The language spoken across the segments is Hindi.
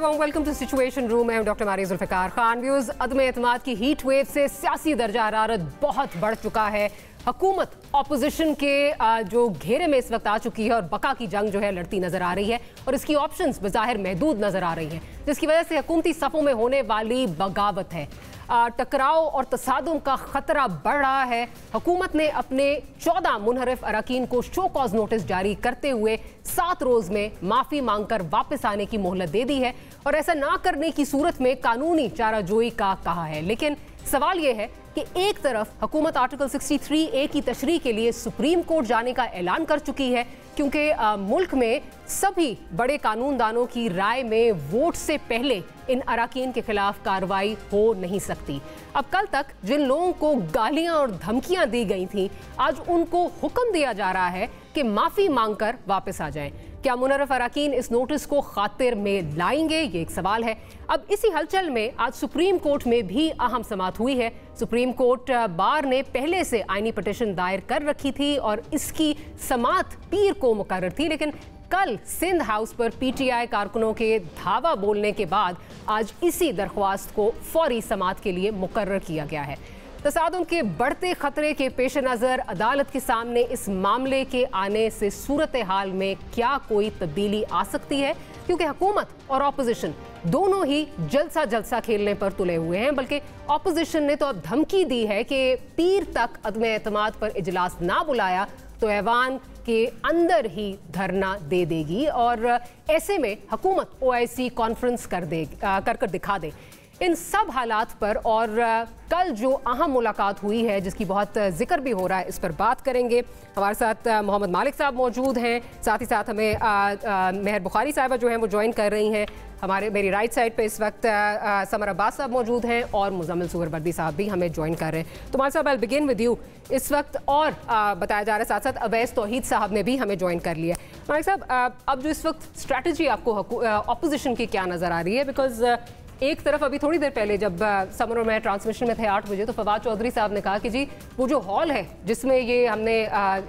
Warm welcome to situation room. मैं डॉक्टर मारिया जुल्फिकार खान। व्यूज, अदम एतमाद की हीट वेव से सियासी दर्जा हरारत बहुत बढ़ चुका है। हुकूमत ऑपोजिशन के जो घेरे में इस वक्त आ चुकी है और बका की जंग जो है लड़ती नजर आ रही है और इसकी ऑप्शंस बज़ाहिर महदूद नजर आ रही हैं, जिसकी वजह से हुकूमती सफ़ों में होने वाली बगावत है, टकराव और तसादुम का खतरा बढ़ रहा है। हुकूमत ने अपने 14 मुनहरिफ अरकान को शो कॉज नोटिस जारी करते हुए 7 रोज में माफी मांगकर वापस आने की मोहलत दे दी है और ऐसा ना करने की सूरत में कानूनी चाराजोई का कहा है। लेकिन सवाल यह है कि एक तरफ हुकूमत आर्टिकल 63A की तशरीह के लिए सुप्रीम कोर्ट जाने का ऐलान कर चुकी है, क्योंकि मुल्क में सभी बड़े कानूनदानों की राय में वोट से पहले इन अरकान के खिलाफ कार्रवाई हो नहीं सकती। अब कल तक जिन लोगों को गालियां और धमकियां दी गई थी, आज उनको हुक्म दिया जा रहा है कि माफी मांगकर वापस आ जाएं। क्या मुनर्रफ अरकान इस नोटिस को खातिर में लाएंगे, ये एक सवाल है। अब इसी हलचल में आज सुप्रीम कोर्ट में भी अहम समाअत हुई है। सुप्रीम कोर्ट बार ने पहले से आईनी पिटीशन दायर कर रखी थी और इसकी समाअत पीर को मुकर्रर थी, लेकिन कल सिंध हाउस पर पीटीआई कारकुनों के धावा बोलने के बाद आज इसी दरख्वास्त को फौरी समाअत के लिए मुकर्रर किया गया है। तसादुम के बढ़ते खतरे के पेश नज़र अदालत के सामने इस मामले के आने से सूरत हाल में क्या कोई तब्दीली आ सकती है, क्योंकि हुकूमत और ऑपोजिशन दोनों ही जलसा जलसा खेलने पर तुले हुए हैं। बल्कि ऑपोजिशन ने तो अब धमकी दी है कि पीर तक अदम एतमाद पर इजलास ना बुलाया तो ऐवान के अंदर ही धरना दे देगी और ऐसे में हुकूमत OIC कॉन्फ्रेंस कर दिखा दे। इन सब हालात पर और कल जो अहम मुलाकात हुई है जिसकी बहुत जिक्र भी हो रहा है, इस पर बात करेंगे। हमारे साथ मोहम्मद मालिक साहब मौजूद हैं, साथ ही साथ हमें मेहर बुखारी साहिबा जो हैं वो ज्वाइन कर रही हैं। मेरी राइट साइड पे इस वक्त समर अब्बास साहब मौजूद हैं और मुजम्मिल सुहरवर्दी साहब भी हमें ज्वाइन कर रहे हैं। तो मालिक साहब, I will begin with you. इस वक्त और बताया जा रहा है साथ साथ अवैस तौहीद साहब ने भी हमें ज्वाइन कर लिया। मालिक साहब, अब जो इस वक्त स्ट्रैटेजी आपको ऑपोजिशन की क्या नज़र आ रही है? बिकॉज एक तरफ अभी थोड़ी देर पहले जब समर और मैं ट्रांसमिशन में थे 8 बजे, तो फवाद चौधरी साहब ने कहा कि जी वो जो हॉल है जिसमें ये हमने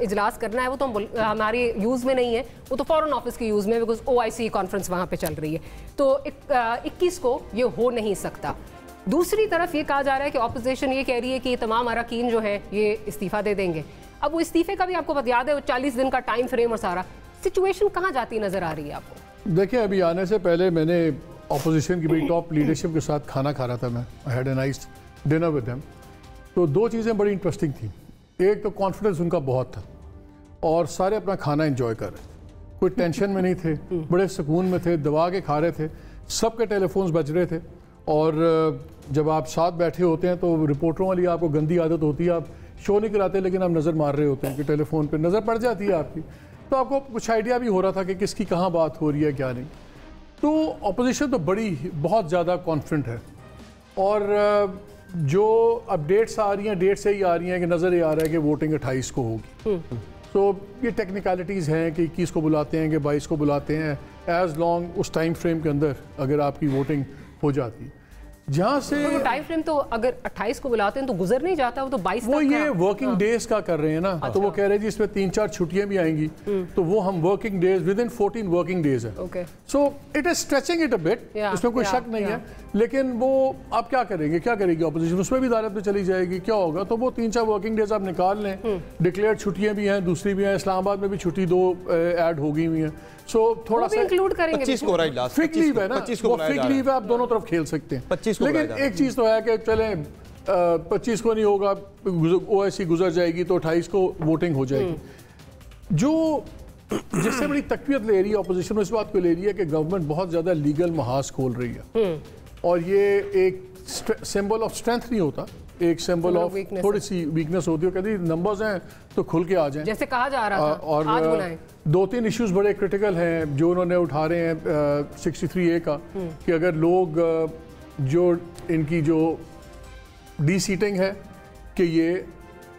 इजलास करना है वो तो हमारी यूज़ में नहीं है, वो तो फॉरेन ऑफिस की यूज़ में, बिकॉज OIC कॉन्फ्रेंस वहाँ पे चल रही है, तो 21 को ये हो नहीं सकता। दूसरी तरफ ये कहा जा रहा है कि ऑपोजिशन ये कह रही है कि तमाम अरकान जो है ये इस्तीफ़ा दे देंगे। अब वो इस्तीफ़े का भी आपको याद है, 40 दिन का टाइम फ्रेम और सारा सिचुएशन कहाँ जाती नज़र आ रही है आपको? देखिए, अभी आने से पहले मैंने ऑपोजिशन की बड़ी टॉप लीडरशिप के साथ खाना खा रहा था मैं। I had a nice dinner with them. तो 2 चीज़ें बड़ी इंटरेस्टिंग थी। एक तो कॉन्फिडेंस उनका बहुत था और सारे अपना खाना एंजॉय कर रहे थे, कोई टेंशन में नहीं थे, बड़े सुकून में थे, दबा के खा रहे थे, सबके टेलीफोन्स बज रहे थे। और जब आप साथ बैठे होते हैं तो रिपोर्टरों वाली आपको गंदी आदत होती है, आप शो नहीं कराते लेकिन आप नज़र मार रहे होते हैं कि टेलीफोन पर नज़र पड़ जाती है आपकी, तो आपको कुछ आइडिया भी हो रहा था कि किसकी कहाँ बात हो रही है क्या नहीं। तो अपोजिशन तो बहुत ज़्यादा कॉन्फिडेंट है और जो अपडेट्स आ रही हैं डेट से ही आ रही हैं कि नज़र ये आ रहा है कि वोटिंग 28 को होगी। तो ये टेक्निकलिटीज़ हैं कि 21 को बुलाते हैं कि 22 को बुलाते हैं, एज लॉन्ग उस टाइम फ्रेम के अंदर अगर आपकी वोटिंग हो जाती है। जहाँ से वो टाइम फ्रेम तो अगर 28 को बुलाते हैं तो गुजर नहीं जाता, वो तो 22 वो ये वर्किंग डेज का कर रहे हैं ना। तो वो कह रहे हैं जी इसमें 3-4 छुट्टियां भी आएंगी, तो वो हम working days within 14 working days है। So it is stretching it a bit, इसमें कोई शक नहीं है। लेकिन वो आप क्या करेंगे, क्या करेगी ऑपोजिशन? उसमें भी अदालत में चली जाएगी, क्या होगा? तो वो 3-4 वर्किंग डेज आप निकाल लें। डिक्लेयर्ड छुट्टियां भी हैं, दूसरी भी हैं, इस्लामाबाद में भी छुट्टी 2 ऐड हो गई हुई हैं। सो थोड़ा सा इंक्लूड करेंगे। 25 को राइट लास्ट फिक लीव है ना, वो फिक लीव है, आप दोनों तरफ खेल सकते हैं। 25 को लेकिन एक चीज़ तो है कि चले 25 को नहीं होगा, OIC गुजर जाएगी तो 28 को वोटिंग हो जाएगी। जो जिससे बड़ी तकवीत ले रही है ऑपोजिशन इस बात को ले रही है कि गवर्नमेंट बहुत ज़्यादा लीगल महाज खोल रही है और ये एक सिंबल ऑफ स्ट्रेंथ नहीं होता, एक सिंबल ऑफ थोड़ी सी वीकनेस होती है। कहती नंबर्स हैं तो खुल के आ जाएं, जैसे कहा जा रहा था। और आज बुलाएं। 2-3 इश्यूज बड़े क्रिटिकल हैं जो उन्होंने उठा रहे हैं 63A का, कि अगर लोग जो इनकी जो डी-सीटिंग है कि ये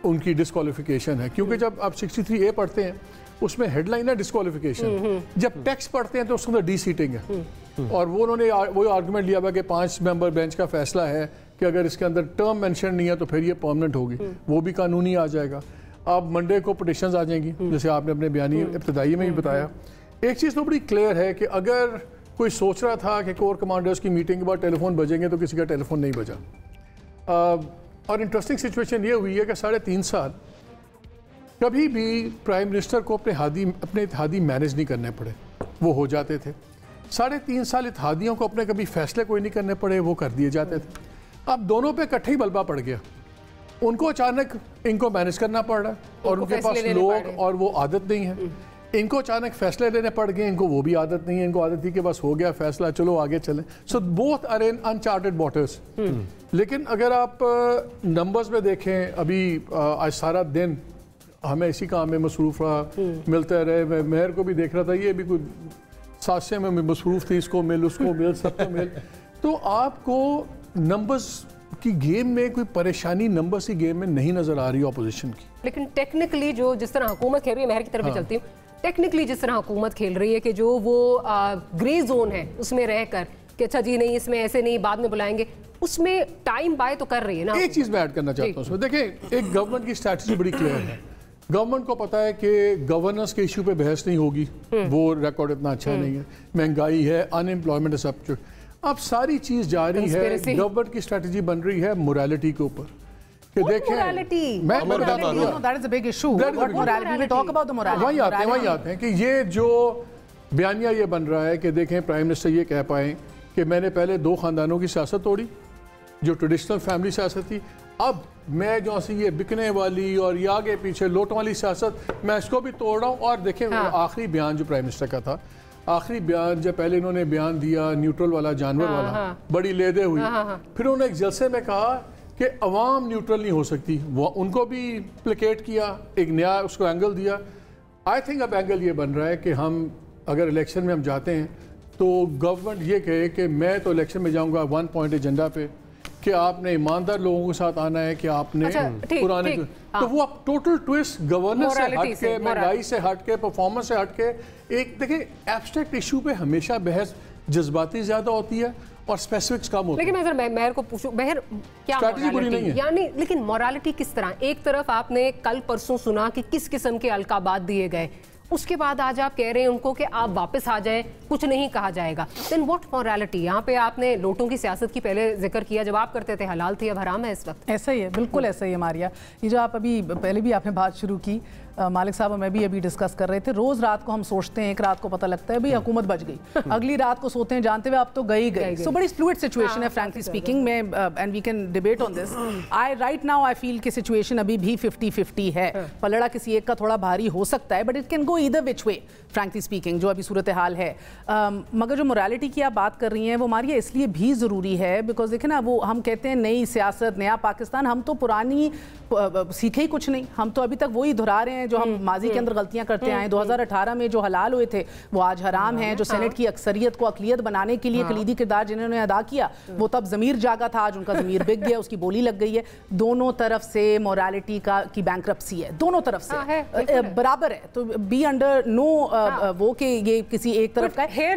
उनकी डिस्क्वालिफिकेशन है, क्योंकि जब आप 63A पढ़ते हैं उसमें हेडलाइन है डिस्क्वालिफिकेशन, जब टेक्स्ट पढ़ते हैं तो उसके अंदर डी-सीटिंग है। और वो उन्होंने वो आर्गूमेंट लिया हुआ कि 5 मेंबर बेंच का फैसला है कि अगर इसके अंदर टर्म मेंशन नहीं है तो फिर ये परमानेंट होगी, वो भी कानूनी आ जाएगा। अब मंडे को पिटिशंस आ जाएंगी, जैसे आपने अपने बयानी इब्तिदाई में ही बताया। एक चीज़ तो बड़ी क्लियर है कि अगर कोई सोच रहा था कि कोर कमांडर्स की मीटिंग के बाद टेलीफोन बजेंगे तो किसी का टेलीफोन नहीं बजा। और इंटरेस्टिंग सिचुएशन ये हुई है कि 3.5 साल कभी भी प्राइम मिनिस्टर को अपने इत्तेहादी मैनेज नहीं करने पड़े, वो हो जाते थे। 3.5 साल इत्तेहादियों को अपने कभी फैसले कोई नहीं करने पड़े, वो कर दिए जाते थे। अब दोनों पे इकट्ठे ही बलबा पड़ गया, उनको अचानक इनको मैनेज करना पड़ रहा है और उनके पास लोग और वो आदत नहीं है। इनको अचानक फैसले लेने पड़ गए, इनको वो भी आदत नहीं है। इनको आदत थी कि बस हो गया फैसला, चलो आगे चलें। So both are in uncharted waters. लेकिन अगर आप नंबर्स में देखें, अभी आज सारा दिन हमें इसी काम में मसरूफ रहा, मिलते रहे। मैं मेहर को भी देख रहा था, ये भी कुछ सासे में मसरूफ थी, इसको मिल उसको मिल सबको मिल। तो आपको नंबर्स की गेम में कोई परेशानी नंबर्स की गेम में नहीं नजर आ रही ऑपोजिशन की। लेकिन टेक्निकली जो जिस तरह हुकूमत खेल रही है, मेहर की तरफ चलती हूँ, टेक्निकली जिस तरह हुकूमत खेल रही है कि जो वो ग्रे जोन है उसमें रहकर कि अच्छा जी नहीं इसमें ऐसे नहीं, बाद में बुलाएंगे, उसमें टाइम बाय तो कर रही है ना। एक चीज मैं ऐड करना चाहता हूँ उसमें, देखिए एक गवर्नमेंट की स्ट्रैटेजी बड़ी क्लियर है। गवर्नमेंट को पता है कि गवर्नेंस के इशू पे बहस नहीं होगी, वो रिकॉर्ड इतना अच्छा नहीं है, महंगाई है, अनएम्प्लॉयमेंट है, सब कुछ। अब सारी चीज जारी है, गवर्नमेंट की स्ट्रैटेजी बन रही है मोरालिटी के ऊपर कि देखें वही आते हैं कि ये जो बयानिया ये बन रहा है कि देखें प्राइम मिनिस्टर ये कह पाए कि मैंने पहले 2 खानदानों की सियासत तोड़ी जो ट्रेडिशनल फैमिली सियासत थी, अब मैं जो सी ये बिकने वाली और ये आगे पीछे लोटों वाली सियासत मैं इसको भी तोड़ रहा हूँ। और देखें आखिरी बयान जो प्राइम मिनिस्टर का था, आखिरी बयान जब पहले इन्होंने बयान दिया न्यूट्रल वाला, जानवर वाला, बड़ी लेदे हुई, फिर उन्होंने एक जलसे में कहा कि अवाम न्यूट्रल नहीं हो सकती, वो उनको भी प्लेकेट किया, एक नया उसको एंगल दिया। आई थिंक अब एंगल ये बन रहा है कि हम अगर इलेक्शन में हम जाते हैं तो गवर्नमेंट ये कहे कि मैं तो इलेक्शन में जाऊंगा 1 पॉइंट एजेंडा पे कि आपने ईमानदार लोगों के साथ आना है, कि आपने पुराने तो वो आप टोटल ट्विस्ट गवर्नेंस से हट के, महंगाई से हट के, परफॉर्मेंस से हट के, एक देखिए एब्स्ट्रैक्ट इशू पे हमेशा बहस जज्बाती ज्यादा होती है और स्पेसिफिक्स कम होती है। लेकिन अगर मैं मेहर को पूछूं, मेहर क्या मोरालिटी, यानी लेकिन मोरालिटी किस तरह? एक तरफ आपने कल परसों सुना कि किस किस्म के अलकाबात दिए गए, उसके बाद आज आप कह रहे हैं उनको कि आप वापस आ जाएं, कुछ नहीं कहा जाएगा। Then what morality? यहाँ पे आपने लोटों की सियासत की पहले जिक्र किया, जब आप करते थे हलाल थी, अब हराम है इस वक्त। ऐसा ही है, बिल्कुल ऐसा ही है मारिया। ये जो आप अभी पहले भी आपने बात शुरू की, मालिक साहब मैं भी अभी डिस्कस कर रहे थे, रोज रात को हम सोचते हैं, एक रात को पता लगता है भाई हुकूमत बच गई, अगली रात को सोते हैं जानते हुए आप तो गई। सो बड़ी फ्लूइड सिचुएशन है फ्रैंकली स्पीकिंग में, and we can debate on this. I right now I feel कि सिचुएशन अभी भी 50-50 है, पलड़ा किसी एक का थोड़ा भारी हो सकता है, but it can go either which way frankly speaking, जो अभी सूरत हाल है। मगर जो मोरालिटी की आप बात कर रही हैं वो मारिया इसलिए भी ज़रूरी है बिकॉज देखें ना, वो हम कहते हैं नई सियासत, नया पाकिस्तान, हम तो पुरानी सीखे ही कुछ नहीं, हम तो अभी तक वही दोहरा रहे हैं जो हम माजी के अंदर गलतियां करते आए। 2018 में जो हलाल हुए थे वो आज हराम हैं। जो सेनेट की अक्सरियत को अकलियत बनाने के लिए कलीदी किरदार जिन्होंने अदा किया वो तब ज़मीर जागा था, आज उनका ज़मीर बिक गया, उसकी बोली लग गई है। दोनों तरफ से मोरालिटी की बैंक्रप्सी है, दोनों तरफ से बराबर है, तो बी अंडर नो वो कि ये किसी एक तरफ का है।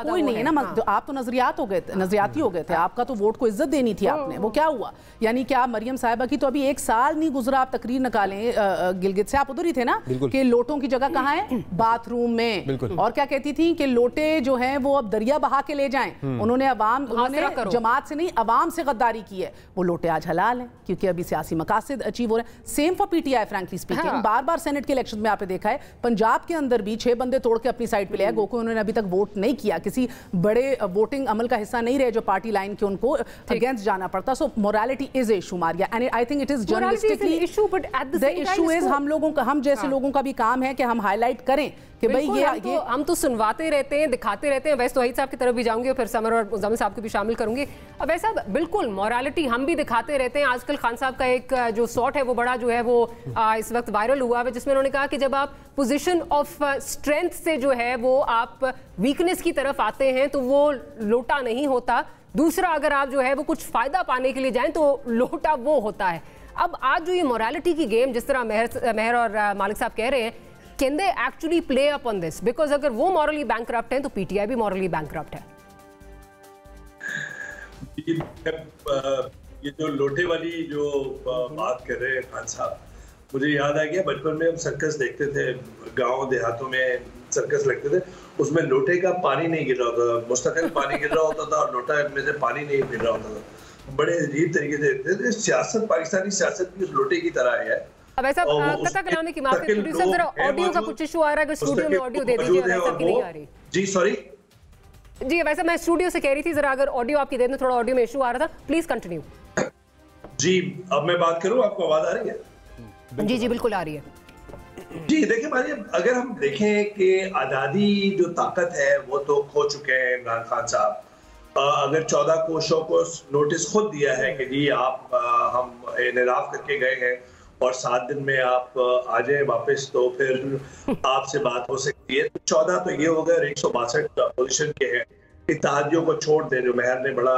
कोई नहीं है ना, आप तो नजरियात हो गए थे, नजरियाती हो गए थे, आपका तो वोट को इज्जत देनी थी आपने, वो क्या हुआ? यानी कि आप मरियम साहिबा की तो अभी 1 साल नहीं गुजरा, आप तकरीर निकालें गिलगित से, आप उधर ही थे ना कि लोटों की जगह कहाँ है? बाथरूम में। और क्या कहती थी कि लोटे जो हैं वो अब दरिया बहा के ले जाएं। उन्होंने जमात से नहीं अवाम से गद्दारी की है। वो लोटे आज हलाल हैं क्योंकि अभी सियासी मकासद अचीव हो रहे हैं। Same for PTI frankly speaking, bar bar senate के इलेक्शन में आपने देखा है पंजाब के अंदर भी 6 बंदे तोड़ के अपनी साइड पे लिया, गोको उन्होंने अभी तक वोट नहीं किया, किसी बड़े वोटिंग अमल का हिस्सा नहीं रहे जो पार्टी लाइन के उनको अगेंस्ट जाना पड़ता। So morality is issue Maria, and I think it is journalistically issue, but at the issue is हम लोगों का, हम जैसे लोगों का भी काम है कि हम हाईलाइट करें कि भाई ये हम तो सुनवाते रहते हैं, दिखाते रहते हैं। वैसे तो वहीद साहब की तरफ भी जाऊंगी और फिर समर और मुज़म्मिल साहब को भी शामिल करूंगी। अब ऐसा बिल्कुल मोरालिटी हम भी दिखाते रहते हैं। आजकल खान साहब का एक जो शॉट है वो बड़ा जो है वो इस वक्त वायरल हुआ है, जिसमें उन्होंने कहा कि जब आप पोजीशन ऑफ स्ट्रेंथ से जो है वो आप वीकनेस की तरफ आते हैं तो वो लोटा नहीं होता। दूसरा, अगर आप जो है वो कुछ फायदा पाने के लिए जाएं तो लोटा वो होता है। अब आज जो ये मोरालिटी की गेम जिस तरह मेहर और मालिक साहब कह रहे हैं, can they actually play up on this? Because अगर वो मॉरली बैंकरप्ट है तो पीटीआई भी मॉरली बैंकरप्ट है। ये जो लोटे वाली जो बात कर रहे हैं खान साहब, मुझे याद आ गया बचपन में हम सर्कस देखते थे गांव देहातों में, सर्कस लगते थे, उसमें लोटे का पानी नहीं गिर रहा होता था, मुस्तकिल पानी गिर रहा होता था और लोटा में से पानी नहीं गिर रहा होता था। बड़े अजीब तरीके से सियासत, पाकिस्तानी सियासत भी उस लोटे की तरह है। अब ऐसा कथा कलामी की माफी, प्रोड्यूसर जरा ऑडियो का कुछ इशू आ रहा है, अगर स्टूडियो में ऑडियो दे दीजिए, वैसा की नहीं आ रही। जी सॉरी जी, वैसे मैं स्टूडियो से कह रही थी, जरा अगर ऑडियो आपकी दे दें, थोड़ा ऑडियो में इशू आ रहा था, प्लीज कंटिन्यू। जी अब मैं बात करूं, आपको आवाज आ रही है? जी जी बिल्कुल आ रही है। जी देखिए भाई, अगर हम देखें कि आज़ादी जो ताकत है वो तो खो चुके हैं इमरान खान साहब। अगर 14 कोशों को नोटिस खुद दिया है कि जी आप हम इनराफ करके गए हैं और 7 दिन में आप आ जाए वापस, तो फिर आपसे बात हो सकती है। 14 तो ये हो गए, 162 अपोजिशन के हैं। इत्तेहादियों को छोड़ दे, जो मेहर ने बड़ा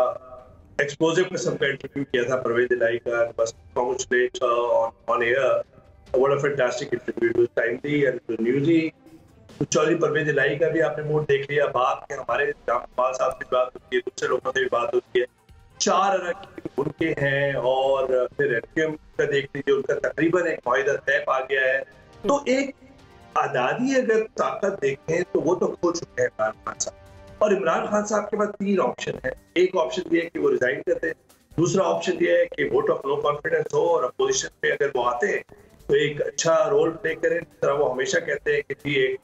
एक्सप्लोसिव किस्म का इंटरव्यू किया था परवेज इलाही का, बस congratulate on air, what a fantastic interview, it was timely and newsy. Chaudhry Pervez Elahi का भी आपने मूड देख लिया, बात के हमारे जामपाल साहब से बात होती है, दूसरे लोगों से भी बात होती है। 4 अरकान उनके हैं और फिर एमक्यूएम का देख लीजिए, उनका तकरीबन एक मुआहिदा तय पा गया है। तो एक आज़ादी अगर ताकत देखें तो वो तो खो चुके हैं इमरान खान साहब। और इमरान खान साहब के पास 3 ऑप्शन है। एक ऑप्शन ये है कि वो रिजाइन करते हैं, दूसरा ऑप्शन ये है कि वोट ऑफ नो कॉन्फिडेंस हो और अपोजिशन में अगर वो आते हैं तो एक अच्छा रोल प्ले करें, जिस तरह वो हमेशा कहते हैं कि जी एक